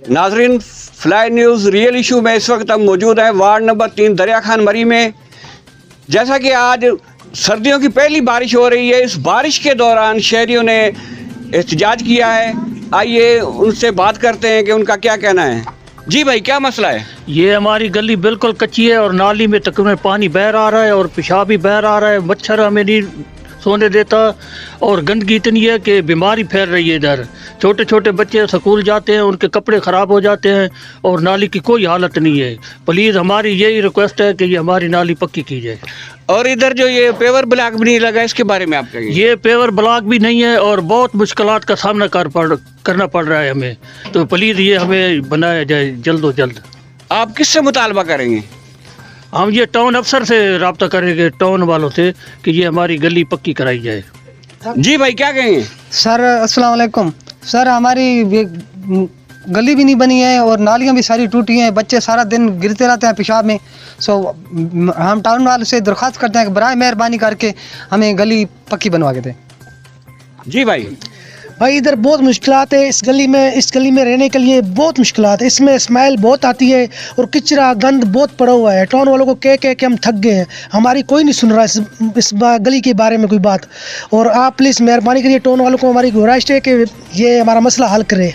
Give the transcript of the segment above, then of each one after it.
नाजरीन, fly news real issue में इस वक्त हम मौजूद हैं वार्ड नंबर 3 दरिया खान मरी में। जैसा कि आज सर्दियों की पहली बारिश हो रही है, इस बारिश के दौरान शहरियों ने एहतजाज किया है। आइए उनसे बात करते हैं कि उनका क्या कहना है। जी भाई, क्या मसला है? ये हमारी गली बिल्कुल कच्ची है और नाली में तकरीबन पानी बह आ रहा है और पेशाब भी बह आ रहा है। मच्छर हमें नहीं सोने देता और गंदगी इतनी है कि बीमारी फैल रही है। इधर छोटे छोटे बच्चे स्कूल जाते हैं, उनके कपड़े ख़राब हो जाते हैं और नाली की कोई हालत नहीं है। प्लीज़ हमारी यही रिक्वेस्ट है कि ये हमारी नाली पक्की की जाए। और इधर जो ये पेवर ब्लॉक भी नहीं लगा, इसके बारे में आप कहिए। ये पेवर ब्लॉक भी नहीं है और बहुत मुश्किलात का सामना करना पड़ रहा है हमें, तो प्लीज़ ये हमें बनाया जाए जल्द से जल्द। आप किससे मुतालबा करेंगे? हम ये टाउन अफसर से रब्ता करेंगे, टाउन वालों से, कि ये हमारी गली पक्की कराई जाए। जी भाई, क्या कहेंगे? सर अस्सलाम वालेकुम। सर हमारी गली भी नहीं बनी है और नालियाँ भी सारी टूटी हैं, बच्चे सारा दिन गिरते रहते हैं पेशाब में। सो हम टाउन वालों से दरख्वास्त करते हैं कि बराए मेहरबानी करके हमें गली पक्की बनवा के दें। जी भाई, इधर बहुत मुश्किलात है। इस गली में रहने के लिए बहुत मुश्किलात है। इसमें स्मेल बहुत आती है और कचरा गंद बहुत पड़ा हुआ है। टाउन वालों को कह के हम थक गए हैं, हमारी कोई नहीं सुन रहा इस गली के बारे में कोई बात। और आप प्लीज़ मेहरबानी करिए, टाउन वालों को हमारी गुजारिश है कि ये हमारा मसला हल करे।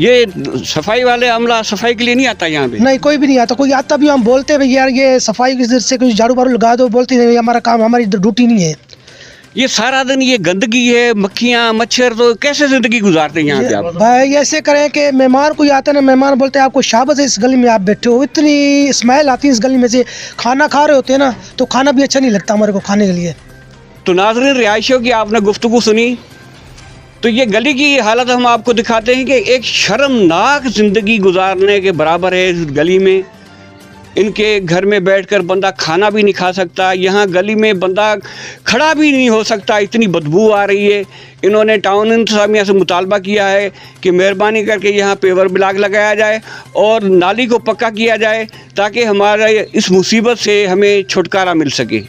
ये सफाई वाले अमला सफाई के लिए नहीं आता यहाँ पे? नहीं, कोई भी नहीं आता। कोई आता भी हम बोलते हैं यार ये सफाई की से कोई झाड़ू बाड़ू लगा दो, बोलते हैं हमारा काम, हमारी ड्यूटी नहीं है। ये सारा दिन ये गंदगी है, मक्खियाँ मच्छर, तो कैसे जिंदगी गुजारते हैं यहाँ पे आप? भाई ऐसे करें कि मेहमान कोई आता है ना, मेहमान बोलते हैं आपको शाबाश है, इस गली में आप बैठे हो। इतनी स्मेल आती है इस गली में से, खाना खा रहे होते हैं ना तो खाना भी अच्छा नहीं लगता हमारे को खाने के लिए। तो नाज़रीन, रिहायशियों की आपने गुफ्तगू सुनी, तो ये गली की हालत हम आपको दिखाते हैं कि एक शर्मनाक ज़िंदगी गुजारने के बराबर है इस गली में। इनके घर में बैठकर बंदा खाना भी नहीं खा सकता, यहाँ गली में बंदा खड़ा भी नहीं हो सकता, इतनी बदबू आ रही है। इन्होंने टाउन इंतज़ामिया से मुतालबा किया है कि मेहरबानी करके यहाँ पेवर ब्लॉक लगाया जाए और नाली को पक्का किया जाए ताकि हमारा इस मुसीबत से हमें छुटकारा मिल सके।